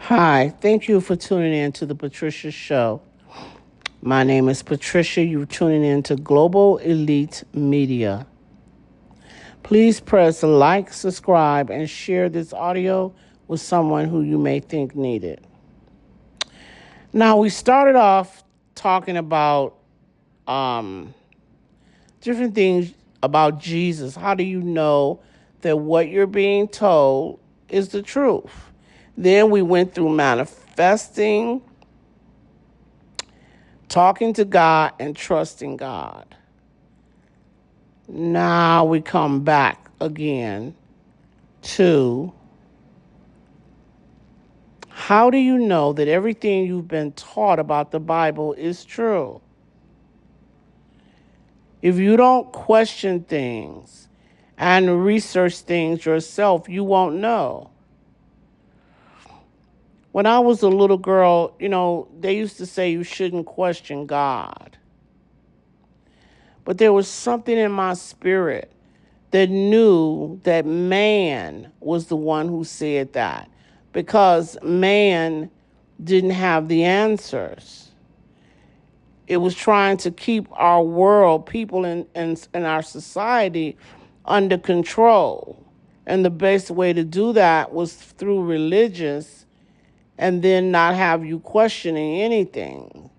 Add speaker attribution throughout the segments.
Speaker 1: Hi, thank you for tuning in to the Patricia Show. My name is Patricia. You're tuning in to Global Elite Media. Please press like, subscribe, and share this audio with someone who you may think need it. Now, we started off talking about um, different things about Jesus. How do you know that what you're being told is the truth? Then we went through manifesting, talking to God, and trusting God. Now we come back again to how do you know that everything you've been taught about the Bible is true? If you don't question things and research things yourself, you won't know. When I was a little girl, they used to say you shouldn't question God. But there was something in my spirit that knew that man was the one who said that because man didn't have the answers. It was trying to keep our world, people in our society, under control. And the best way to do that was through religious and then not have you questioning anything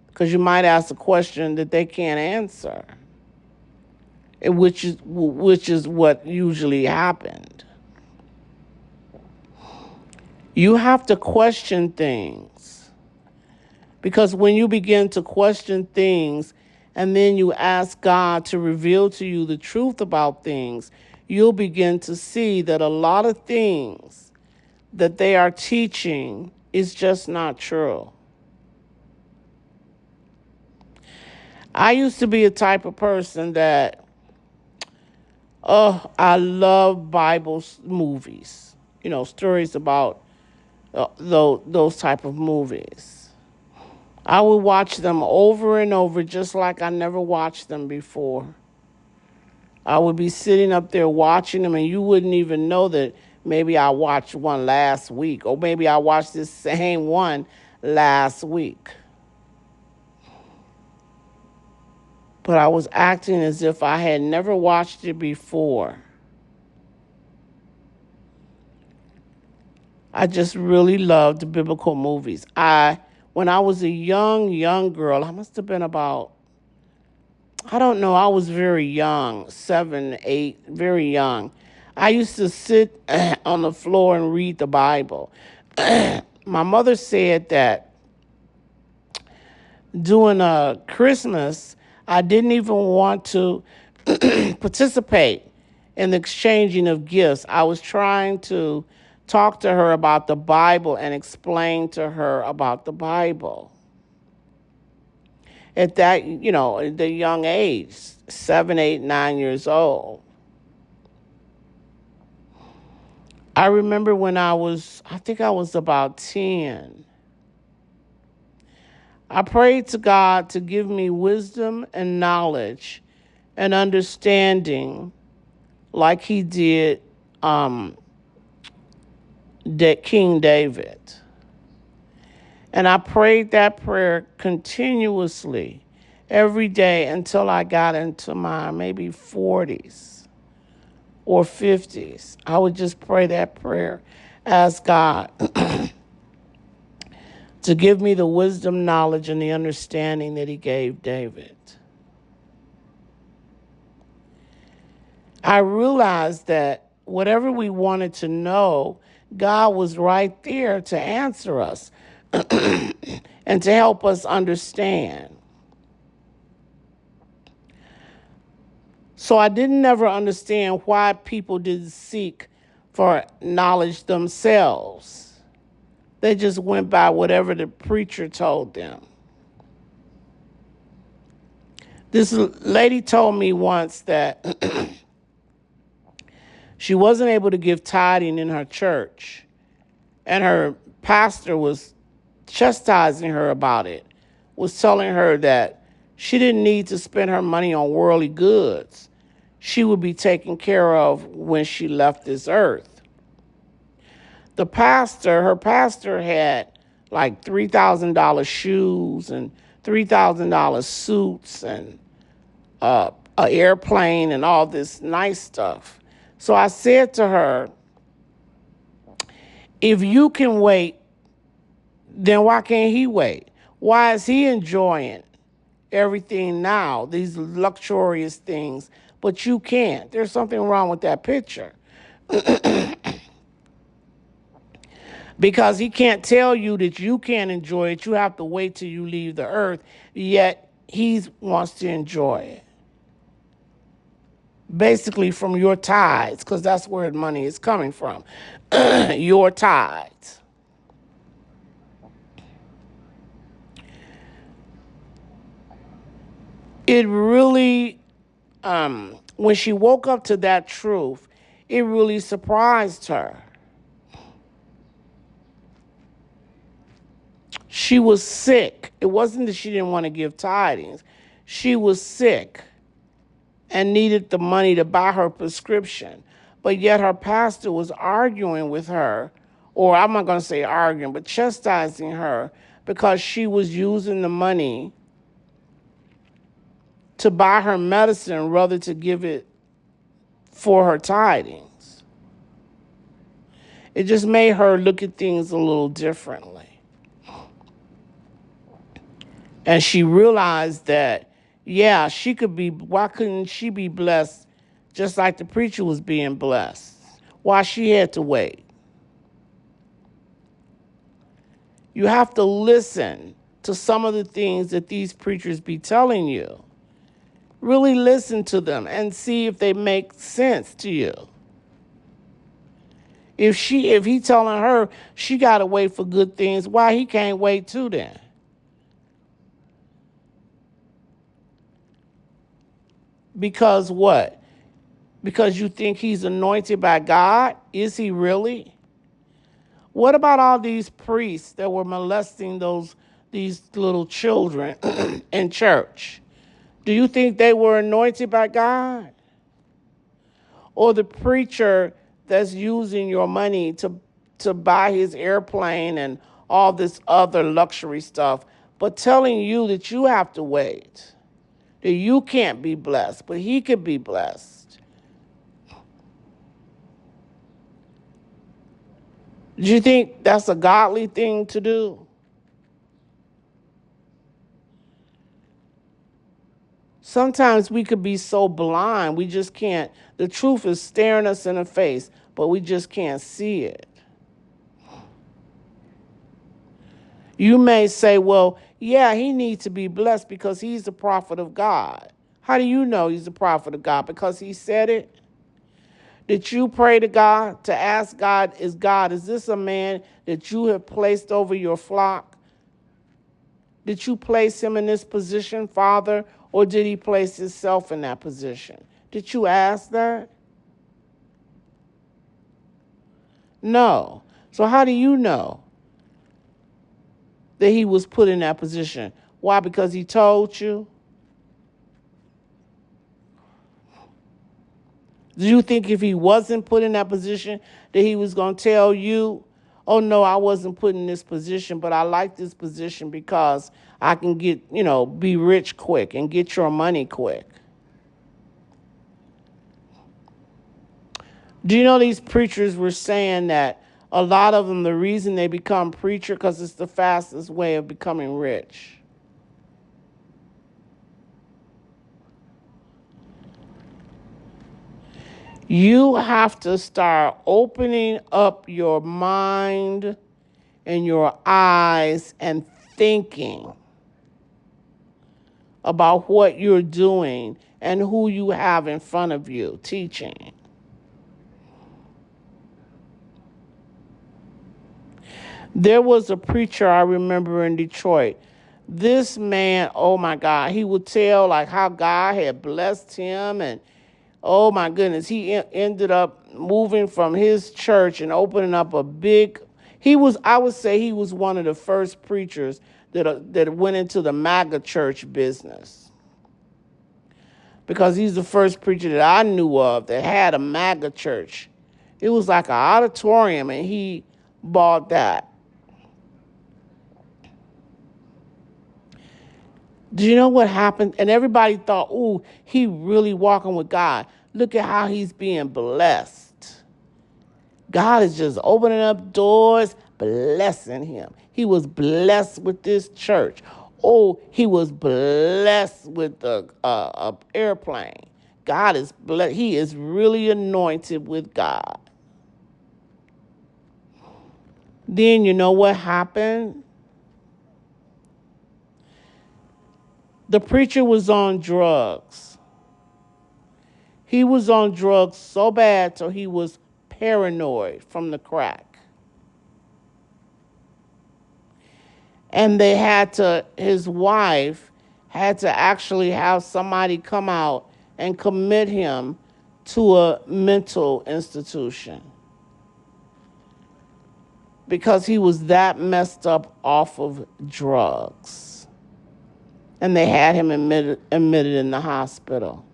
Speaker 1: because you might ask a question that they can't answer, which is what usually happened. You have to question things because when you begin to question things and then you ask God to reveal to you the truth about things, you'll begin to see that a lot of things that they are teaching is just not true. I used to be a type of person that, oh, I love Bible movies, stories about those type of movies. I would watch them over and over just like I never watched them before. I would be sitting up there watching them and you wouldn't even know that maybe I watched one last week or maybe I watched this same one last week. But I was acting as if I had never watched it before. I just really loved biblical movies. When I was a young girl, I must have been about, I don't know, I was very young, 7, 8, very young. I used to sit on the floor and read the Bible. My mother said that during Christmas, I didn't even want to participate in the exchanging of gifts. I was trying to talk to her about the Bible and explain to her about the Bible. At that, at the young age, 7, 8, 9 years old. I remember when I think I was about 10. I prayed to God to give me wisdom and knowledge and understanding like he did King David. And I prayed that prayer continuously every day until I got into my maybe 40s or 50s. I would just pray that prayer, ask God to give me the wisdom, knowledge, and the understanding that he gave David. I realized that whatever we wanted to know, God was right there to answer us and to help us understand. So I didn't never understand why people didn't seek for knowledge themselves. They just went by whatever the preacher told them. This lady told me once that she wasn't able to give tithing in her church, and her pastor was chastising her about it, was telling her that she didn't need to spend her money on worldly goods. She would be taken care of when she left this earth. Her pastor had like $3,000 shoes and $3,000 suits and an airplane and all this nice stuff. So I said to her, if you can wait, then why can't he wait? Why is he enjoying everything now, these luxurious things, but you can't? There's something wrong with that picture. Because he can't tell you that you can't enjoy it. You have to wait till you leave the earth, yet he wants to enjoy it. Basically from your tithes, because that's where the money is coming from. Your tithes. It really, when she woke up to that truth, it really surprised her. She was sick. It wasn't that she didn't want to give tidings. She was sick and needed the money to buy her prescription. But yet her pastor was arguing with her, or I'm not going to say arguing, but chastising her because she was using the money to buy her medicine rather to give it for her tidings. It just made her look at things a little differently. And she realized that, yeah, why couldn't she be blessed just like the preacher was being blessed? Why she had to wait? You have to listen to some of the things that these preachers be telling you. Really listen to them and see if they make sense to you. If he telling her she got to wait for good things, why he can't wait too then? Because what? Because you think he's anointed by God? Is he really? What about all these priests that were molesting these little children in church? Do you think they were anointed by God? Or the preacher that's using your money to buy his airplane and all this other luxury stuff, but telling you that you have to wait, that you can't be blessed, but he could be blessed? Do you think that's a godly thing to do? Sometimes we could be so blind, we just can't. The truth is staring us in the face, but we just can't see it. You may say, well, yeah, he needs to be blessed because he's the prophet of God. How do you know he's the prophet of God? Because he said it? Did you pray to God to ask God, is this a man that you have placed over your flock? Did you place him in this position, Father, or did he place himself in that position? Did you ask that? No. So how do you know that he was put in that position? Why? Because he told you? Do you think if he wasn't put in that position that he was going to tell you, oh, no, I wasn't put in this position, but I like this position because I can get, be rich quick and get your money quick? Do you know these preachers were saying that a lot of them, the reason they become preacher because it's the fastest way of becoming rich? You have to start opening up your mind and your eyes and thinking about what you're doing and who you have in front of you teaching. There was a preacher I remember in Detroit. This man, oh my God, he would tell like how God had blessed him, and oh my goodness, he ended up moving from his church and opening up a big. I would say he was one of the first preachers that went into the MAGA church business. Because he's the first preacher that I knew of that had a MAGA church. It was like an auditorium, and he bought that. Do you know what happened? And everybody thought, ooh, he really walking with God. Look at how he's being blessed. God is just opening up doors, blessing him. He was blessed with this church. Oh, he was blessed with the airplane. God is blessed. He is really anointed with God. Then you know what happened? The preacher was on drugs. He was on drugs so bad till he was paranoid from the crack. And his wife had to actually have somebody come out and commit him to a mental institution because he was that messed up off of drugs. And they had him admitted in the hospital.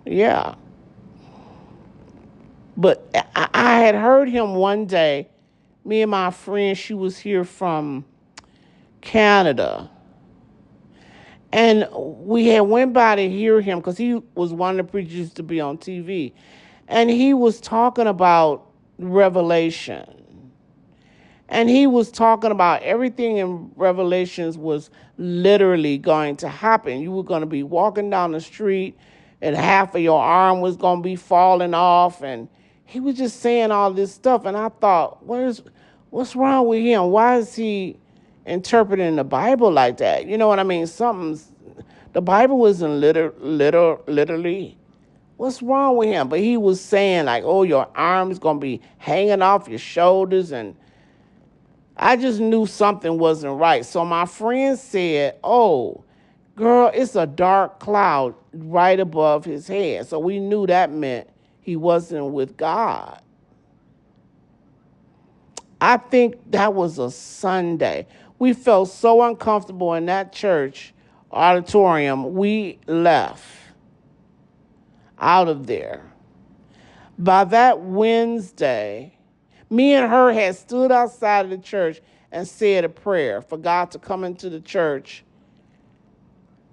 Speaker 1: Yeah. But I had heard him one day, me and my friend, she was here from Canada. And we had went by to hear him because he was one of the preachers to be on TV. And he was talking about Revelation. And he was talking about everything in Revelations was literally going to happen. You were going to be walking down the street and half of your arm was going to be falling off. And he was just saying all this stuff. And I thought, what's wrong with him? Why is he interpreting the Bible like that? You know what I mean? The Bible isn't literally. What's wrong with him? But he was saying like, oh, your arm's going to be hanging off your shoulders. And I just knew something wasn't right. So my friend said, oh, girl, it's a dark cloud right above his head. So we knew that meant he wasn't with God. I think that was a Sunday. We felt so uncomfortable in that church auditorium, we left out of there. By that Wednesday, me and her had stood outside of the church and said a prayer for God to come into the church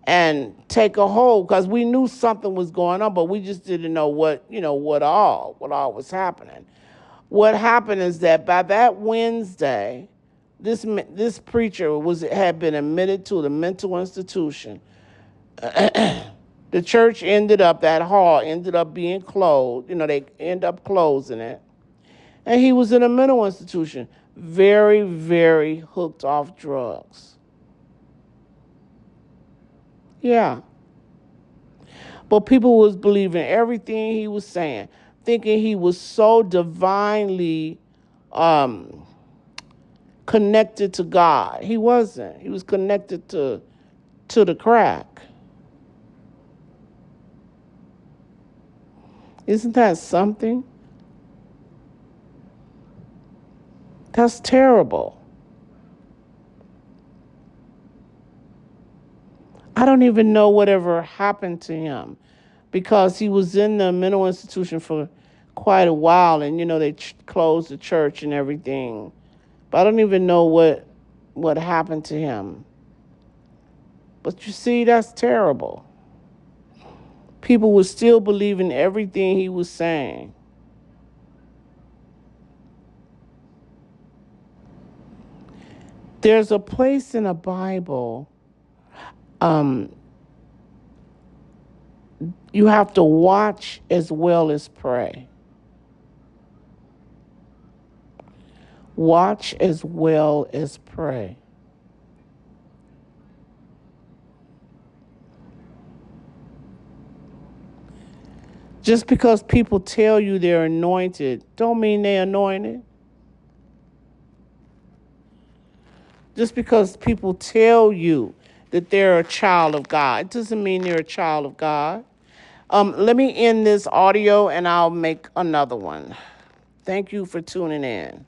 Speaker 1: and take a hold, because we knew something was going on, but we just didn't know what all was happening. What happened is that by that Wednesday, this preacher had been admitted to the mental institution. The church that hall ended up being closed. They end up closing it. And he was in a mental institution, very, very hooked off drugs. Yeah. But people was believing everything he was saying, thinking he was so divinely connected to God. He wasn't. He was connected to the crack. Isn't that something? That's terrible. I don't even know whatever happened to him, because he was in the mental institution for quite a while, and they closed the church and everything. But I don't even know what happened to him. But you see, that's terrible. People were still believing everything he was saying. There's a place in the Bible, you have to watch as well as pray. Watch as well as pray. Just because people tell you they're anointed, don't mean they're anointed. Just because people tell you that they're a child of God, it doesn't mean they're a child of God. Let me end this audio and I'll make another one. Thank you for tuning in.